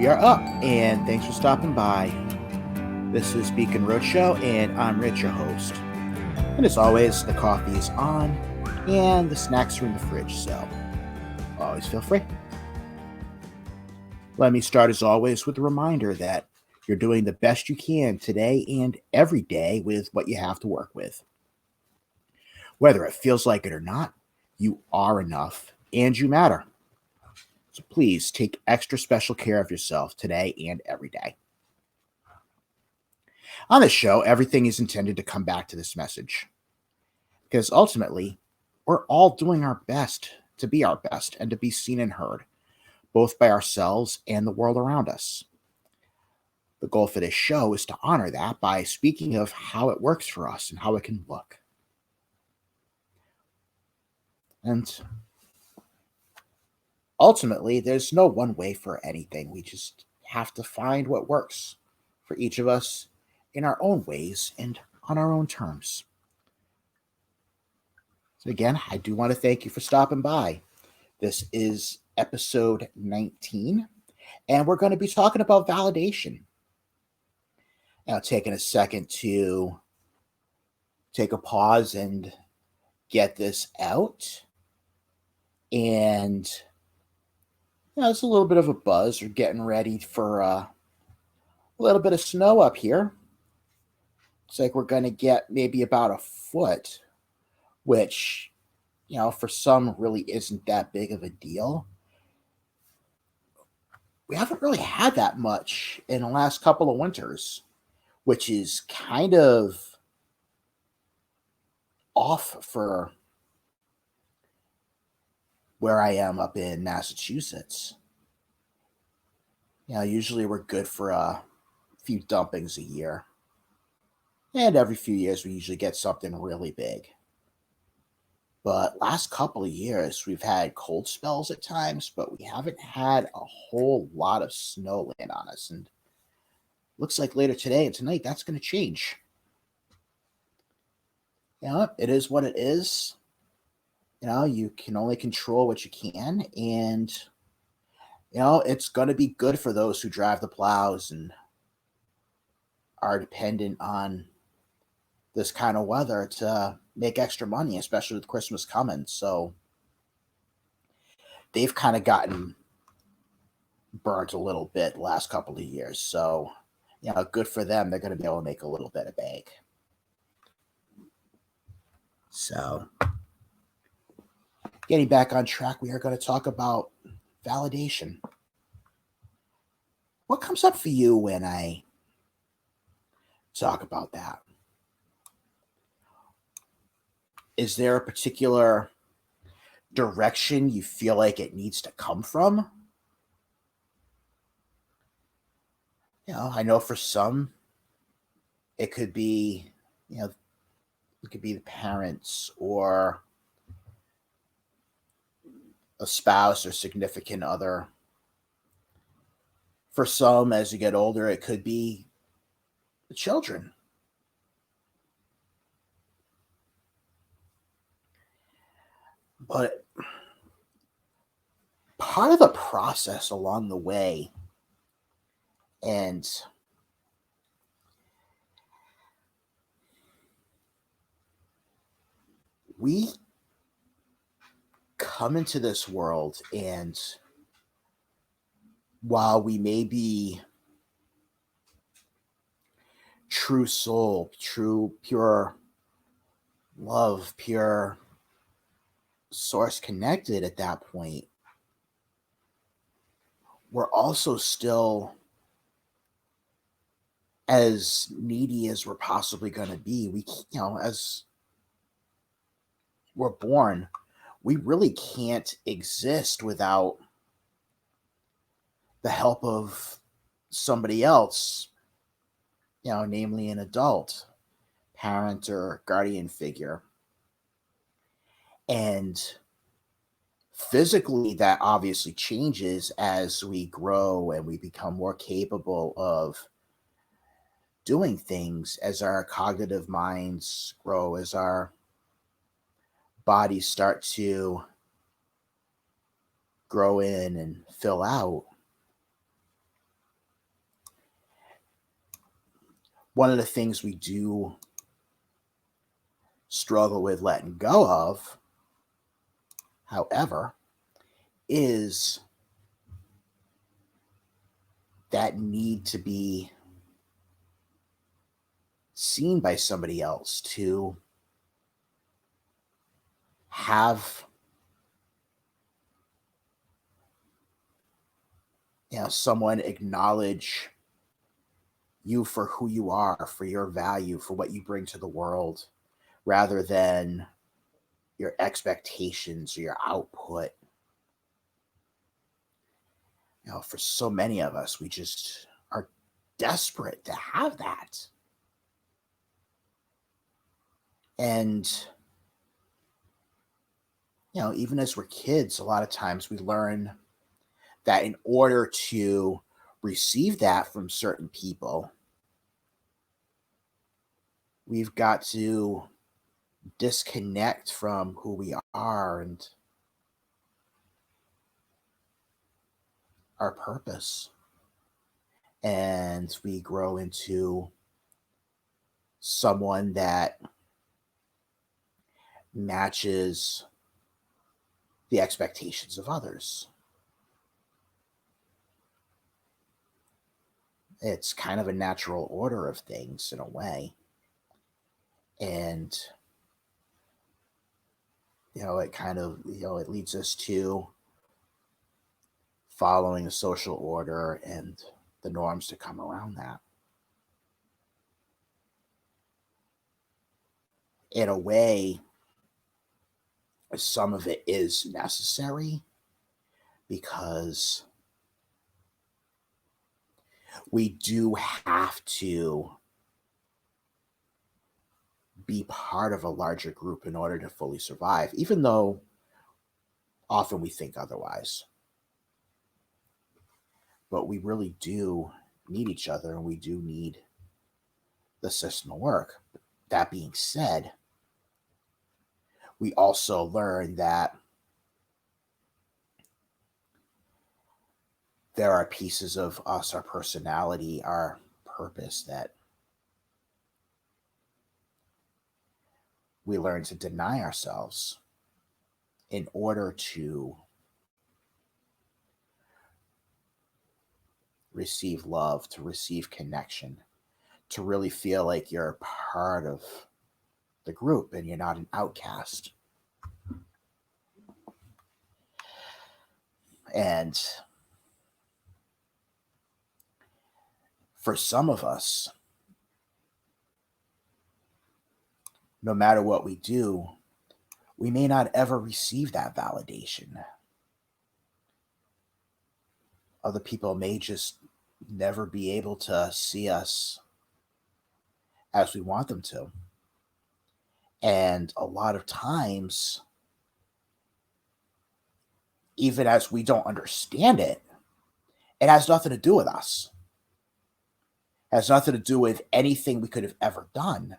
We are up, and thanks for stopping by. This is Beacon Roadshow, and I'm Rich, your host. And as always, the coffee is on, and the snacks are in the fridge, so always feel free. Let me start, as always, with a reminder that you're doing the best you can today and every day with what you have to work with. Whether it feels like it or not, you are enough, and you matter. So please take extra special care of yourself today and every day. On this show, everything is intended to come back to this message because ultimately, we're all doing our best to be our best and to be seen and heard, both by ourselves and the world around us. The goal for this show is to honor that by speaking of how it works for us and how it can look. And ultimately, there's no one way for anything. We just have to find what works for each of us in our own ways and on our own terms. So again, I do want to thank you for stopping by. This is episode 19, and we're going to be talking about validation. Now, taking a second to take a pause and get this out. And it's a little bit of a buzz. We're getting ready for a little bit of snow up here. It's like we're going to get maybe about a foot, which, for some really isn't that big of a deal. We haven't really had that much in the last couple of winters, which is kind of off for where I am up in Massachusetts. Usually we're good for a few dumpings a year. And every few years we usually get something really big. But last couple of years we've had cold spells at times, but we haven't had a whole lot of snow land on us. And looks like later today and tonight that's going to change. It is what it is. You can only control what you can, and it's going to be good for those who drive the plows and are dependent on this kind of weather to make extra money, especially with Christmas coming. So they've kind of gotten burnt a little bit the last couple of years. So, good for them. They're going to be able to make a little bit of bank. So, getting back on track, we are going to talk about validation. What comes up for you when I talk about that? Is there a particular direction you feel like it needs to come from? I know for some, it could be, it could be the parents or a spouse or significant other. For some, as you get older, it could be the children. But part of the process along the way, and we come into this world, and while we may be true soul, true pure love, pure source connected at that point, we're also still as needy as we're possibly going to be. We, as we're born, we really can't exist without the help of somebody else, namely an adult, parent or guardian figure. And physically, that obviously changes as we grow and we become more capable of doing things, as our cognitive minds grow, as our bodies start to grow in and fill out. one of the things we do struggle with letting go of, however, is that need to be seen by somebody else, to have someone acknowledge you for who you are, for your value, for what you bring to the world, rather than your expectations or your output. For so many of us, we just are desperate to have that. And, even as we're kids, a lot of times we learn that in order to receive that from certain people, we've got to disconnect from who we are and our purpose. And we grow into someone that matches the expectations of others. It's kind of a natural order of things in a way. And, it kind of, it leads us to following a social order and the norms to come around that. In a way, some of it is necessary because we do have to be part of a larger group in order to fully survive, even though often we think otherwise. But we really do need each other, and we do need the system to work. That being said, we also learn that there are pieces of us, our personality, our purpose, that we learn to deny ourselves in order to receive love, to receive connection, to really feel like you're part of the group and you're not an outcast. And for some of us, no matter what we do, we may not ever receive that validation. Other people may just never be able to see us as we want them to. And a lot of times, even as we don't understand it, it has nothing to do with us. It has nothing to do with anything we could have ever done.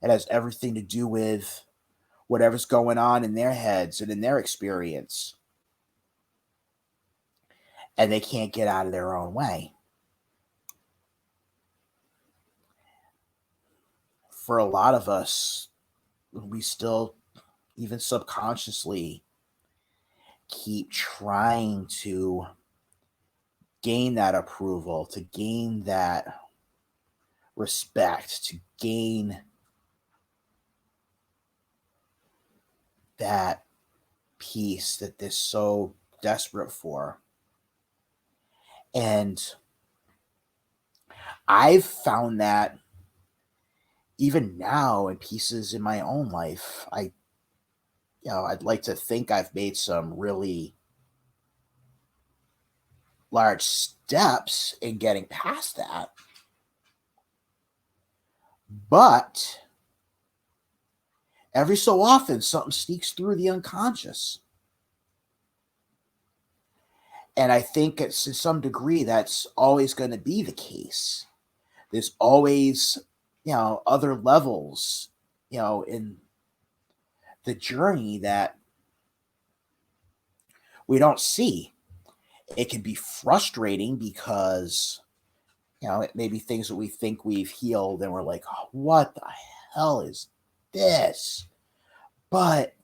It has everything to do with whatever's going on in their heads and in their experience. And they can't get out of their own way. For a lot of us, we still, even subconsciously, keep trying to gain that approval, to gain that respect, to gain that peace that they're so desperate for. And I've found that even now in pieces in my own life, I'd like to think I've made some really large steps in getting past that. But every so often, something sneaks through the unconscious. And I think to some degree, that's always going to be the case. There's always, other levels, in the journey that we don't see. It can be frustrating because It may be things that we think we've healed and we're like, oh, what the hell is this? But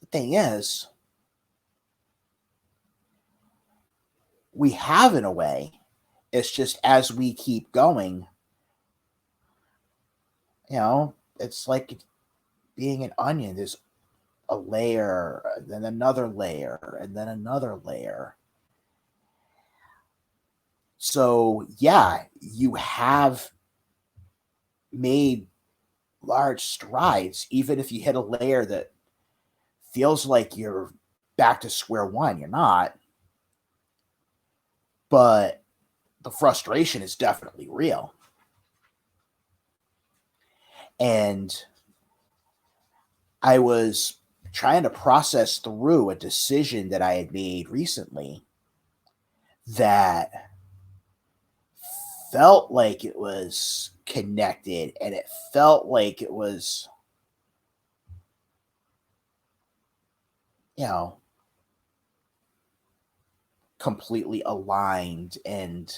the thing is, we have in a way. It's just as we keep going, it's like being an onion. There's a layer, then another layer, and then another layer. So, yeah, you have made large strides, even if you hit a layer that feels like you're back to square one. You're not, but the frustration is definitely real. And I was trying to process through a decision that I had made recently that felt like it was connected and it felt like it was, you know, completely aligned. And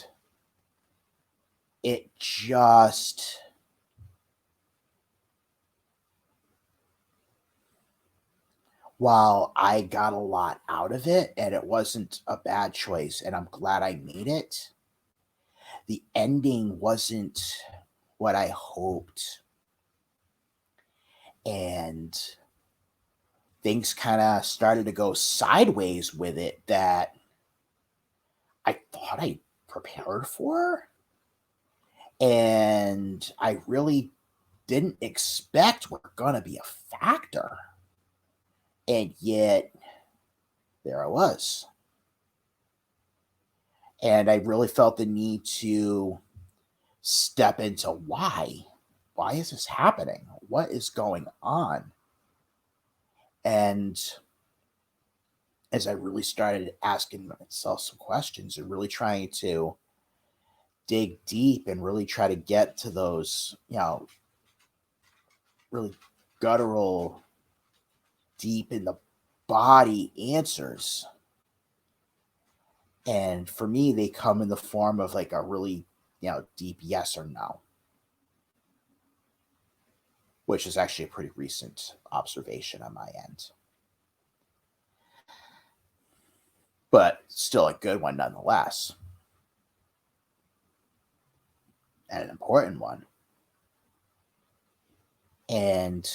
it just, while I got a lot out of it and it wasn't a bad choice and I'm glad I made it, the ending wasn't what I hoped. And things kind of started to go sideways with it that I thought I prepared for. And I really didn't expect were going to be a factor. And yet, there I was. And I really felt the need to step into why. Why is this happening? What is going on? And as I really started asking myself some questions and really trying to dig deep and really try to get to those, really guttural, deep in the body answers. And for me, they come in the form of like a really, deep yes or no, which is actually a pretty recent observation on my end, but still a good one nonetheless, and an important one. And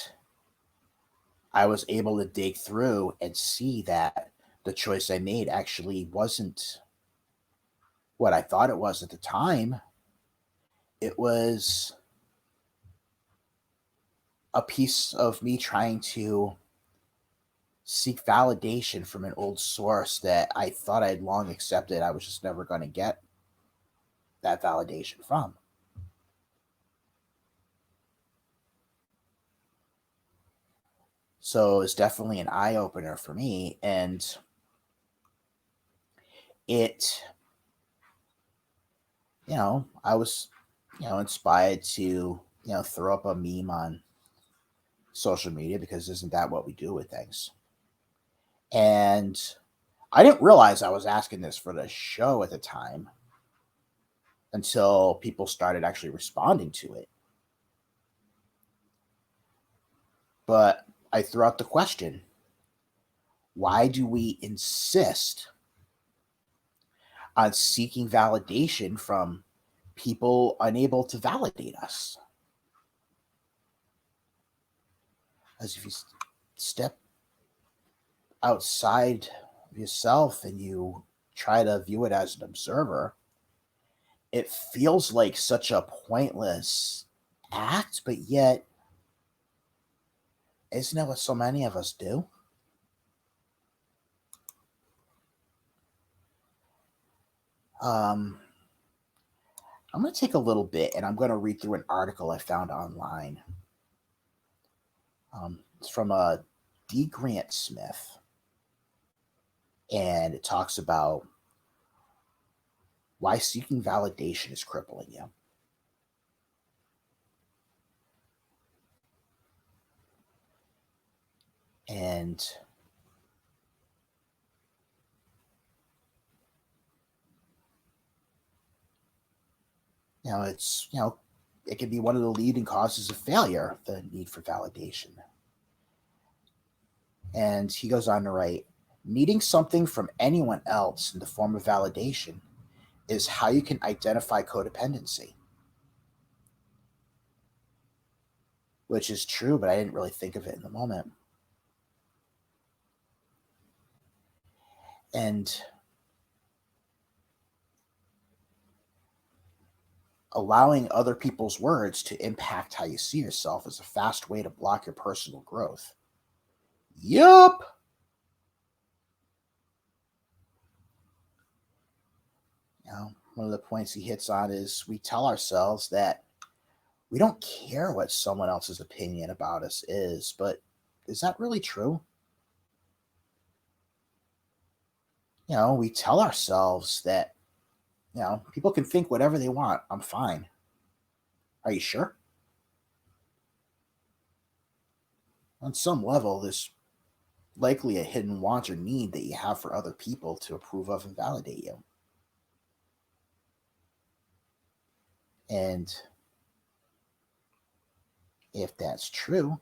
I was able to dig through and see that the choice I made actually wasn't what I thought it was at the time. It was a piece of me trying to seek validation from an old source that I thought I'd long accepted I was just never going to get that validation from. So it's definitely an eye opener for me. And it, I was, inspired to, throw up a meme on social media because isn't that what we do with things? And I didn't realize I was asking this for the show at the time until people started actually responding to it. But I threw out the question, why do we insist on seeking validation from people unable to validate us? As if you step outside of yourself and you try to view it as an observer, it feels like such a pointless act, but yet, isn't that what so many of us do? I'm going to take a little bit and I'm going to read through an article I found online. It's from a D. Grant Smith, and it talks about why seeking validation is crippling you. And It's, it can be one of the leading causes of failure, the need for validation. And he goes on to write, needing something from anyone else in the form of validation is how you can identify codependency. Which is true, but I didn't really think of it in the moment. And allowing other people's words to impact how you see yourself is a fast way to block your personal growth. Yup. One of the points he hits on is we tell ourselves that we don't care what someone else's opinion about us is, but is that really true? We tell ourselves that, people can think whatever they want. I'm fine. Are you sure? On some level, there's likely a hidden want or need that you have for other people to approve of and validate you. And if that's true,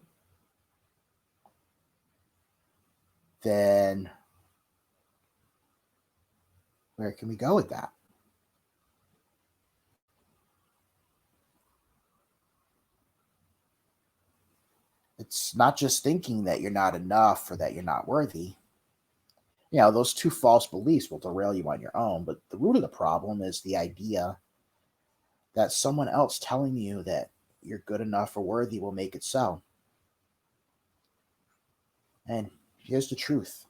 then where can we go with that? It's not just thinking that you're not enough or that you're not worthy. Those two false beliefs will derail you on your own, but the root of the problem is the idea that someone else telling you that you're good enough or worthy will make it so. And here's the truth.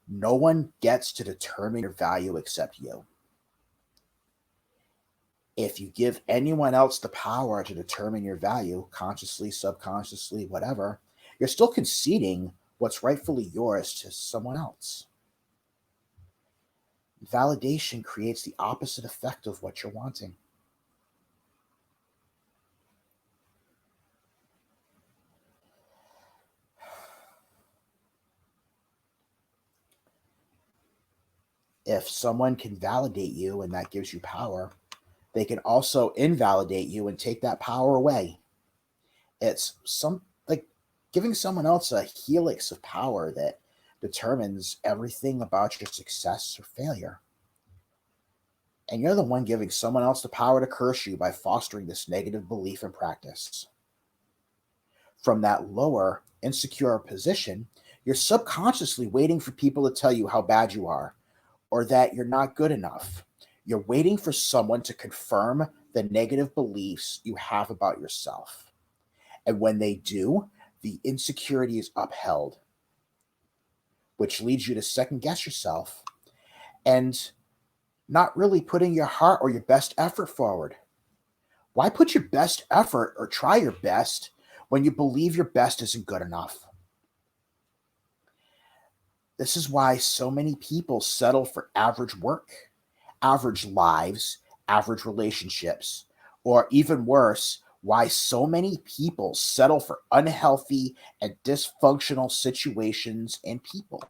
No one gets to determine your value except you. If you give anyone else the power to determine your value, consciously, subconsciously, whatever, you're still conceding what's rightfully yours to someone else. Validation creates the opposite effect of what you're wanting. If someone can validate you and that gives you power, they can also invalidate you and take that power away. It's like giving someone else a helix of power that determines everything about your success or failure. And you're the one giving someone else the power to curse you by fostering this negative belief and practice. From that lower, insecure position, you're subconsciously waiting for people to tell you how bad you are or that you're not good enough. You're waiting for someone to confirm the negative beliefs you have about yourself. And when they do, the insecurity is upheld, which leads you to second guess yourself and not really putting your heart or your best effort forward. Why put your best effort or try your best when you believe your best isn't good enough? This is why so many people settle for average work, average lives, average relationships, or even worse, why so many people settle for unhealthy and dysfunctional situations and people.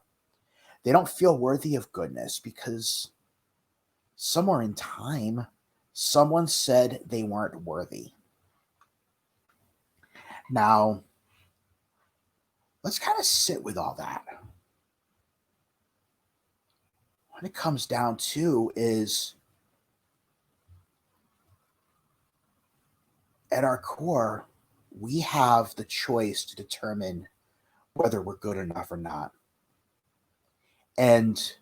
They don't feel worthy of goodness because somewhere in time, someone said they weren't worthy. Now, let's kind of sit with all that. What it comes down to is at our core, we have the choice to determine whether we're good enough or not. And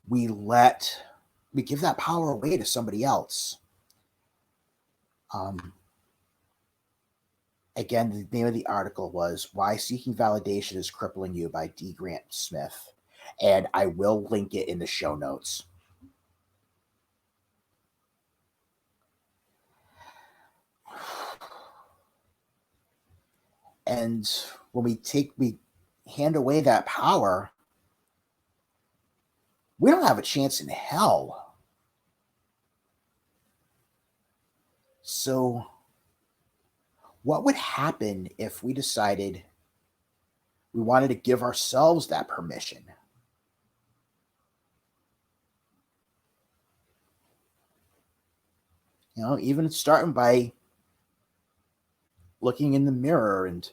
we give that power away to somebody else. Um, Again, the name of the article was Why Seeking Validation is Crippling You by D. Grant Smith. And I will link it in the show notes. And when we hand away that power, we don't have a chance in hell. So, what would happen if we decided we wanted to give ourselves that permission? Even starting by looking in the mirror and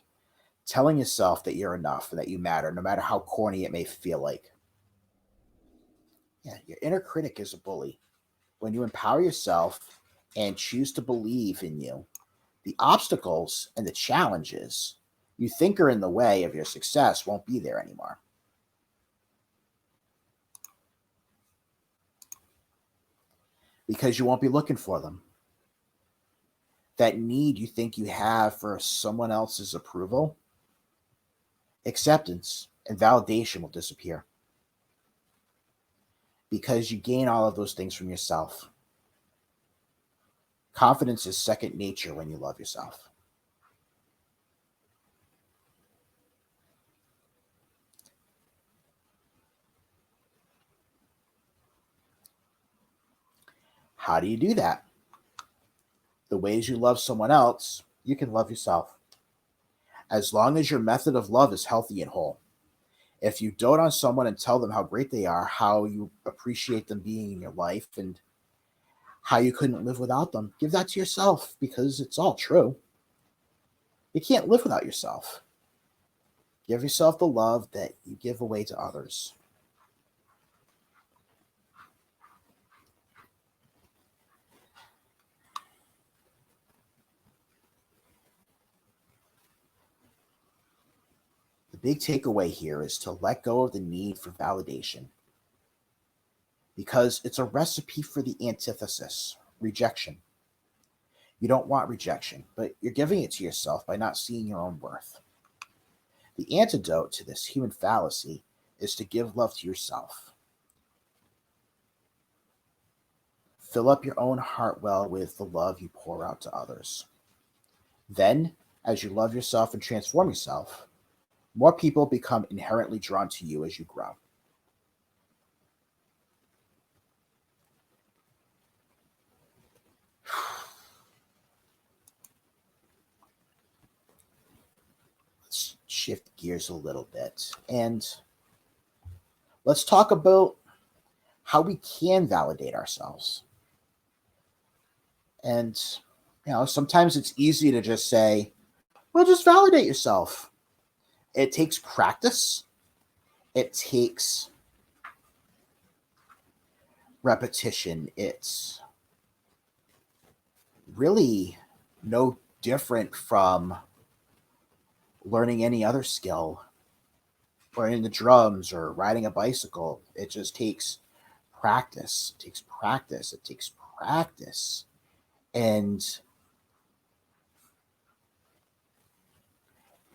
telling yourself that you're enough and that you matter, no matter how corny it may feel like. Yeah, your inner critic is a bully. When you empower yourself and choose to believe in you, the obstacles and the challenges you think are in the way of your success won't be there anymore because you won't be looking for them. That need you think you have for someone else's approval, acceptance, and validation will disappear because you gain all of those things from yourself. Confidence is second nature when you love yourself. How do you do that? The ways you love someone else, you can love yourself. As long as your method of love is healthy and whole. If you dote on someone and tell them how great they are, how you appreciate them being in your life, and how you couldn't live without them, give that to yourself because it's all true. You can't live without yourself. Give yourself the love that you give away to others. The big takeaway here is to let go of the need for validation because it's a recipe for the antithesis, rejection. You don't want rejection, but you're giving it to yourself by not seeing your own worth. The antidote to this human fallacy is to give love to yourself. Fill up your own heart well with the love you pour out to others. Then, as you love yourself and transform yourself, more people become inherently drawn to you as you grow. Let's shift gears a little bit and let's talk about how we can validate ourselves. And, sometimes it's easy to just say, well, just validate yourself. It takes practice, it takes repetition. It's really no different from learning any other skill, learning the drums or riding a bicycle. It just takes practice. It takes practice. It takes practice. And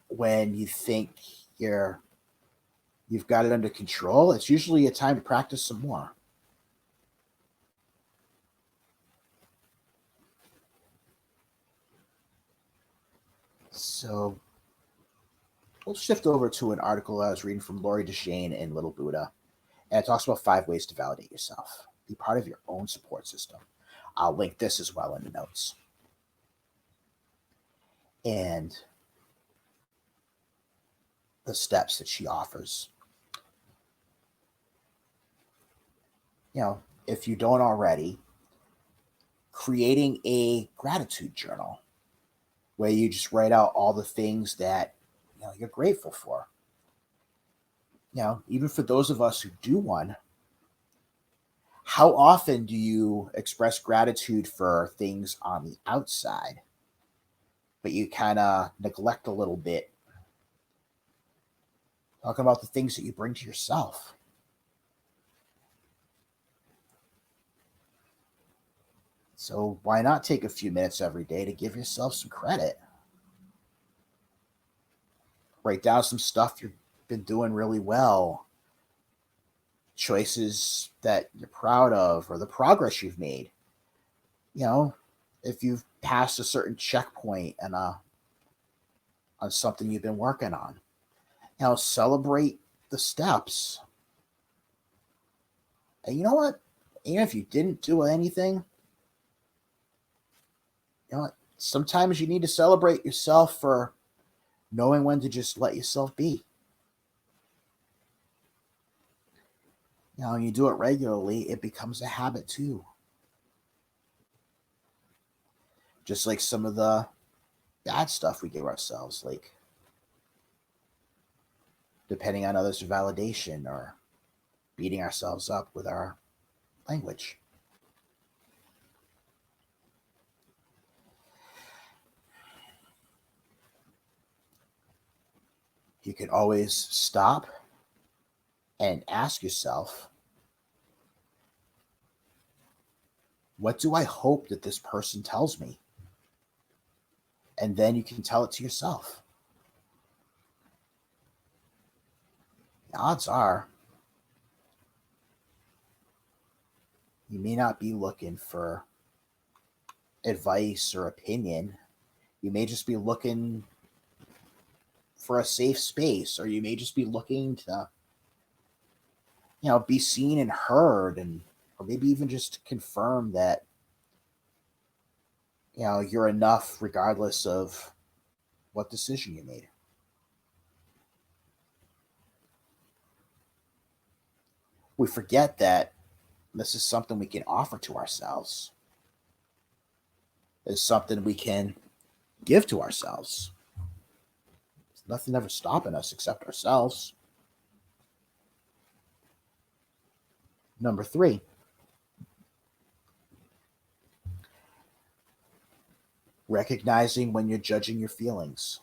when you think you're you've got it under control, it's usually a time to practice some more. So we'll shift over to an article I was reading from Lori Deschene in Little Buddha, and it talks about 5 ways to validate yourself. Be part of your own support system. I'll link this as well in the notes. And the steps that she offers. If you don't already, creating a gratitude journal where you just write out all the things that you're grateful for. Even for those of us who do one, how often do you express gratitude for things on the outside, but you kind of neglect a little bit talking about the things that you bring to yourself? So why not take a few minutes every day to give yourself some credit? Write down some stuff you've been doing really well, choices that you're proud of, or the progress you've made. If you've passed a certain checkpoint and on something you've been working on, celebrate the steps. And you know what? Even if you didn't do anything, sometimes you need to celebrate yourself for knowing when to just let yourself be. When you do it regularly, it becomes a habit too. Just like some of the bad stuff we give ourselves, like depending on others for validation or beating ourselves up with our language. You can always stop and ask yourself, what do I hope that this person tells me? And then you can tell it to yourself. The odds are you may not be looking for advice or opinion. You may just be looking for a safe space, or you may just be looking to, be seen and heard, and or maybe even just to confirm that, you're enough regardless of what decision you made. We forget that this is something we can offer to ourselves. It's something we can give to ourselves. There's nothing ever stopping us except ourselves. Number 3, recognizing when you're judging your feelings.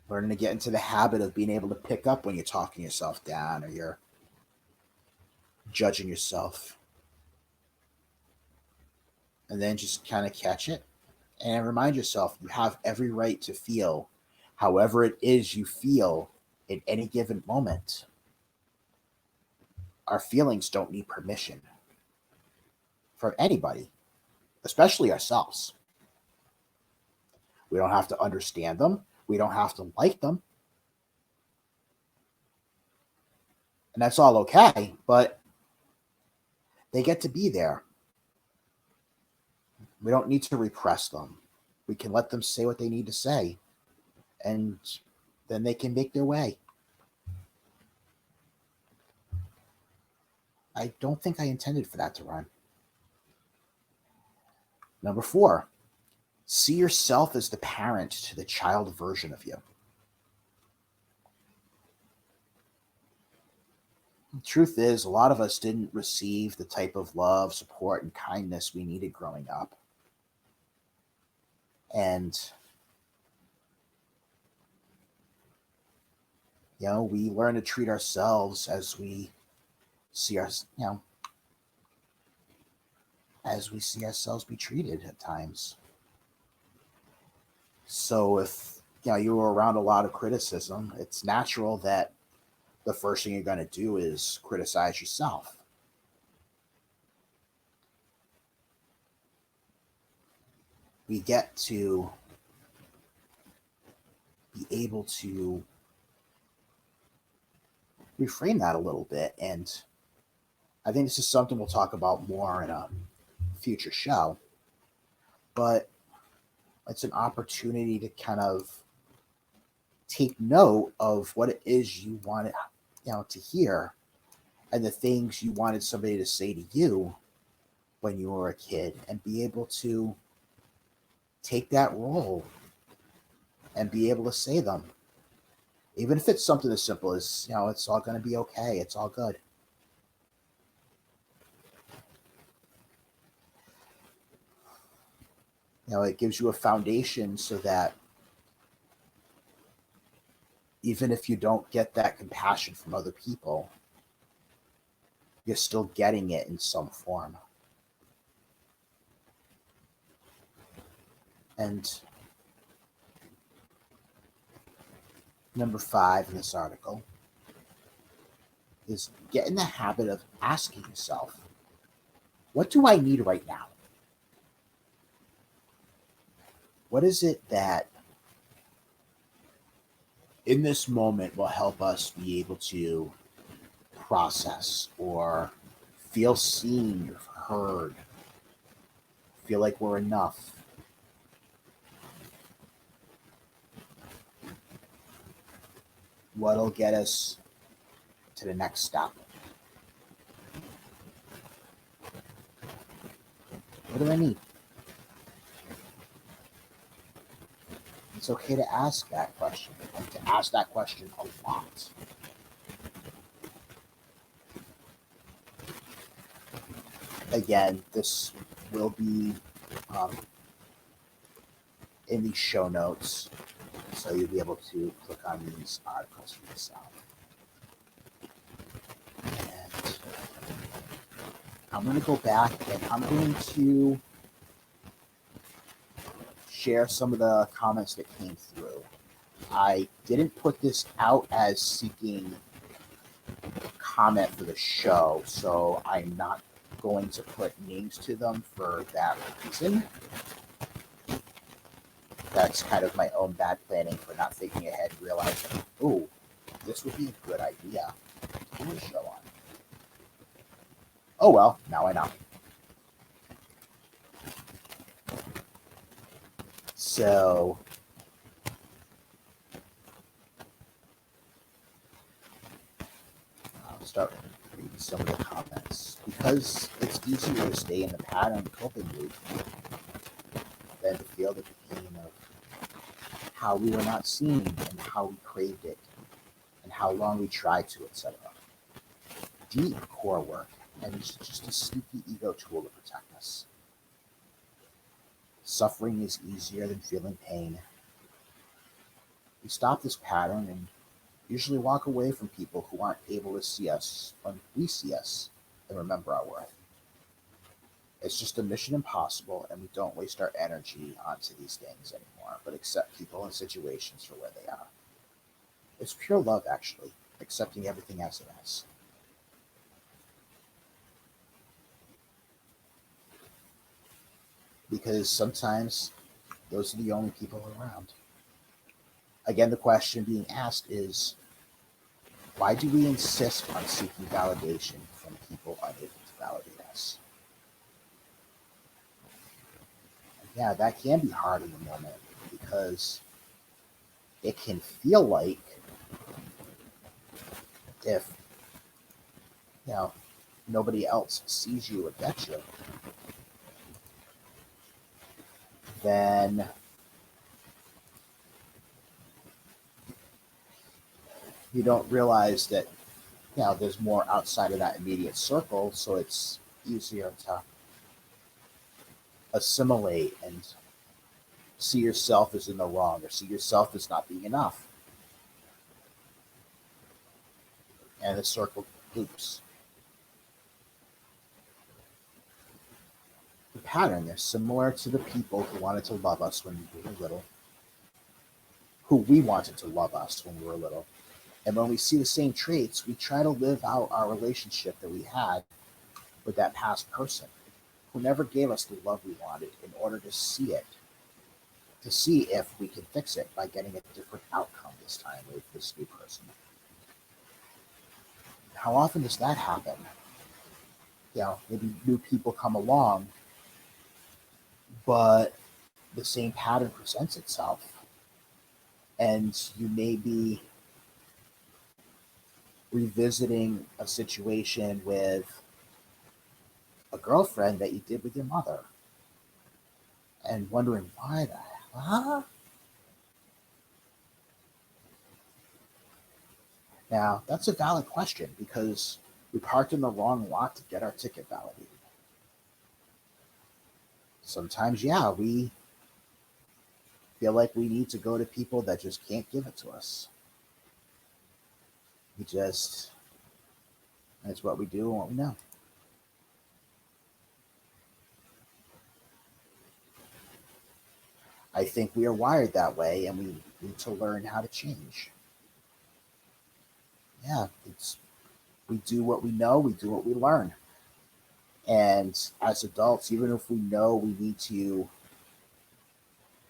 Learning to get into the habit of being able to pick up when you're talking yourself down or you're judging yourself. And then just kind of catch it and remind yourself you have every right to feel however it is you feel in any given moment. Our feelings don't need permission from anybody, especially ourselves. We don't have to understand them. We don't have to like them. And that's all okay, but they get to be there. We don't need to repress them. We can let them say what they need to say, and then they can make their way. I don't think I intended for that to run. Number 4, see yourself as the parent to the child version of you. The truth is, a lot of us didn't receive the type of love, support, and kindness we needed growing up. And, we learn to treat ourselves as we see as we see ourselves be treated at times. So if, you were around a lot of criticism, it's natural that the first thing you're going to do is criticize yourself. We get to be able to reframe that a little bit. And I think this is something we'll talk about more in a future show. But it's an opportunity to kind of take note of what it is you wanted, to hear, and the things you wanted somebody to say to you when you were a kid, and be able to take that role and be able to say them. Even if it's something as simple as, it's all going to be okay. It's all good. It gives you a foundation so that even if you don't get that compassion from other people, you're still getting it in some form. And number 5 in this article is get in the habit of asking yourself, what do I need right now? What is it that in this moment will help us be able to process or feel seen, heard, feel like we're enough? What'll get us to the next step? What do I need? It's okay to ask that question, and to ask that question a lot. Again, this will be um, in the show notes, so you'll be able to click on these articles for yourself. And I'm going to go back and I'm going to share some of the comments that came through. I didn't put this out as seeking comment for the show, so I'm not going to put names to them for that reason. That's kind of my own bad planning for not thinking ahead, realizing, oh, this would be a good idea to do a show on. Oh well, now I know. So I'll start reading some of the comments. Because it's easier to stay in the pattern coping loop than to feel the pain of how we were not seen and how we craved it and how long we tried to, etc. Deep core work, and it's just a sneaky ego tool to protect us. Suffering is easier than feeling pain. We stop this pattern and usually walk away from people who aren't able to see us when we see us and remember our worth. It's just a mission impossible, and we don't waste our energy onto these things anymore, but accept people and situations for where they are. It's pure love, actually, accepting everything as it is. Because sometimes those are the only people around. Again, the question being asked is, why do we insist on seeking validation from people unable to validate us? Yeah, that can be hard in the moment because it can feel like if nobody else sees you or gets you, then you don't realize that there's more outside of that immediate circle, so it's easier to assimilate and see yourself as in the wrong or see yourself as not being enough. And the circle loops. The pattern is similar to the people who wanted to love us when we were little, who we wanted to love us when we were little. And when we see the same traits, we try to live out our relationship that we had with that past person who never gave us the love we wanted in order to see it, to see if we can fix it by getting a different outcome this time with this new person. How often does that happen? Maybe new people come along, but the same pattern presents itself. And you may be revisiting a situation with a girlfriend that you did with your mother and wondering why the hell? Now, that's a valid question because we parked in the wrong lot to get our ticket validated. Sometimes, we feel like we need to go to people that just can't give it to us. That's what we do and what we know. I think we are wired that way and we need to learn how to change. We do what we know, we do what we learn. And as adults, even if we know we need to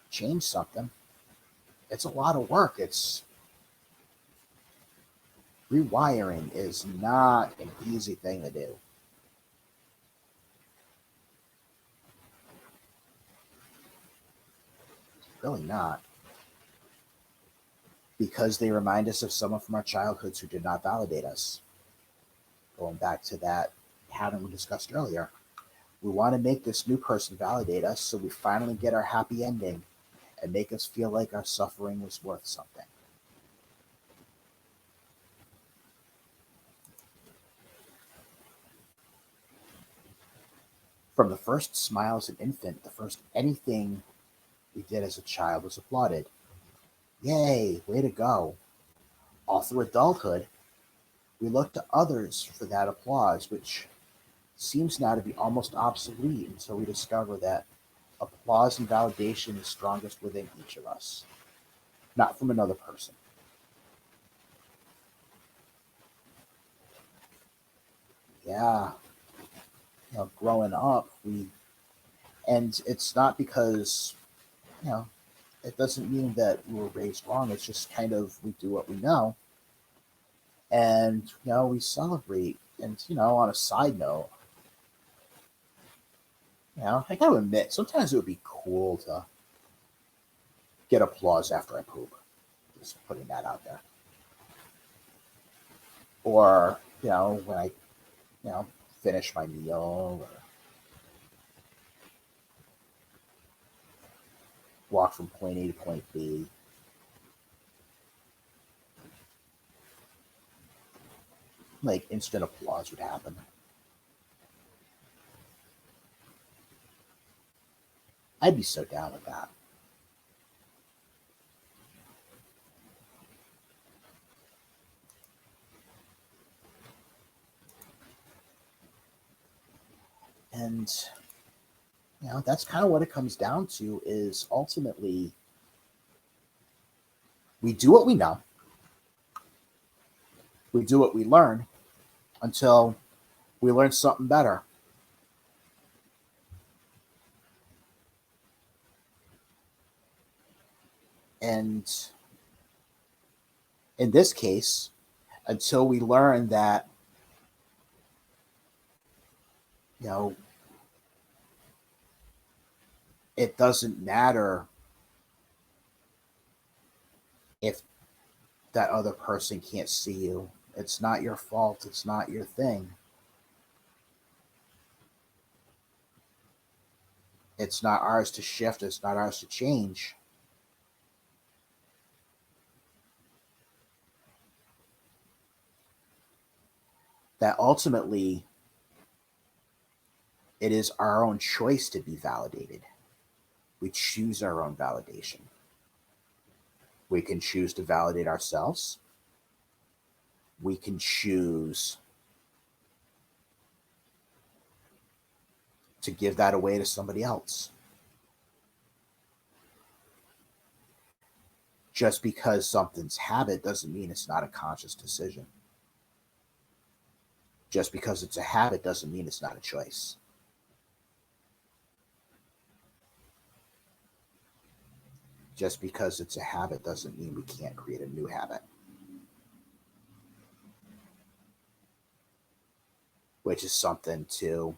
change something, it's a lot of work. Rewiring is not an easy thing to do. It's really not. Because they remind us of someone from our childhoods who did not validate us. Going back to that pattern we discussed earlier. We want to make this new person validate us so we finally get our happy ending and make us feel like our suffering was worth something. From the first smile as an infant, the first anything we did as a child was applauded. Yay, way to go. All through adulthood, we look to others for that applause, which seems now to be almost obsolete until we discover that applause and validation is strongest within each of us, not from another person. Yeah, growing up, and it's not because, you know, it doesn't mean that we were raised wrong. It's just kind of we do what we know, and we celebrate. And on a side note, I gotta admit, sometimes it would be cool to get applause after I poop. Just putting that out there. Or, when I, finish my meal or walk from point A to point B. Like instant applause would happen. I'd be so down with that. And that's kind of what it comes down to is ultimately we do what we know. We do what we learn until we learn something better. And in this case, until we learn that, it doesn't matter if that other person can't see you. It's not your fault. It's not your thing. It's not ours to shift. It's not ours to change. That ultimately it is our own choice to be validated. We choose our own validation. We can choose to validate ourselves. We can choose to give that away to somebody else. Just because something's habit doesn't mean it's not a conscious decision. Just because it's a habit doesn't mean it's not a choice. Just because it's a habit doesn't mean we can't create a new habit. Which is something to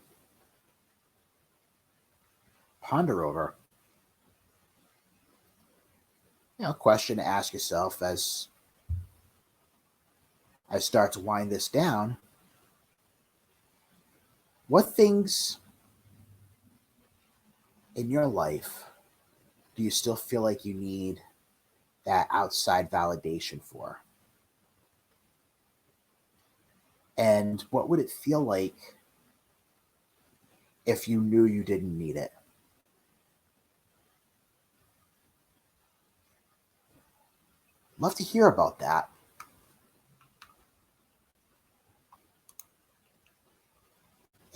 ponder over. Question to ask yourself as I start to wind this down. What things in your life do you still feel like you need that outside validation for? And what would it feel like if you knew you didn't need it? Love to hear about that.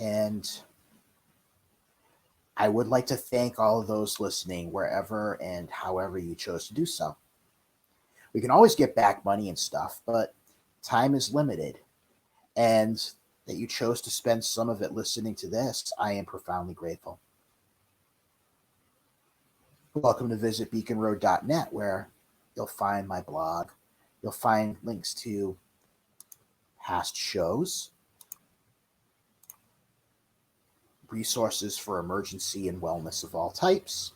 And I would like to thank all of those listening wherever and however you chose to do so. We can always get back money and stuff, but time is limited. And that you chose to spend some of it listening to this, I am profoundly grateful. Welcome to visit beaconroad.net, where you'll find my blog. You'll find links to past shows, resources for emergency and wellness of all types,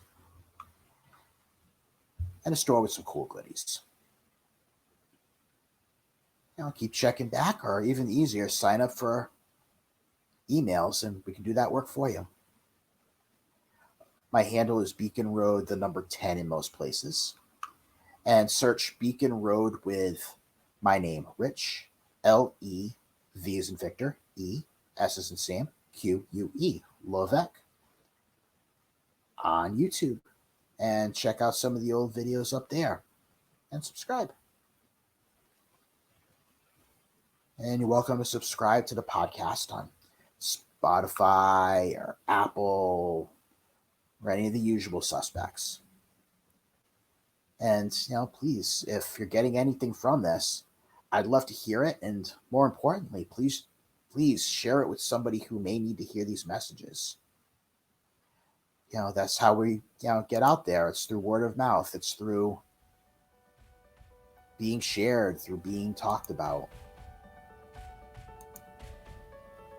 and a store with some cool goodies. Keep checking back, or even easier, sign up for emails and we can do that work for you. My handle is Beacon Road, the number 10 in most places. And search Beacon Road with my name, Rich, L-E, V as in Victor, E, S as in Sam, Q-U-E, Lovec, on YouTube. And check out some of the old videos up there. And subscribe. And you're welcome to subscribe to the podcast on Spotify or Apple or any of the usual suspects. And, please, if you're getting anything from this, I'd love to hear it. And more importantly, please share it with somebody who may need to hear these messages. That's how we, get out there. It's through word of mouth. It's through being shared, through being talked about.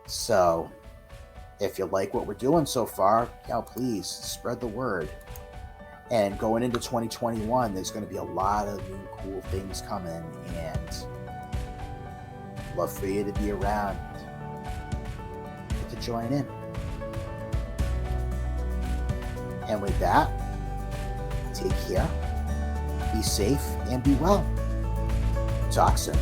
So if you like what we're doing so far, please spread the word. And going into 2021, there's going to be a lot of new cool things coming, and I'd love for you to be around, get to join in. And with that, take care, be safe, and be well. Talk soon.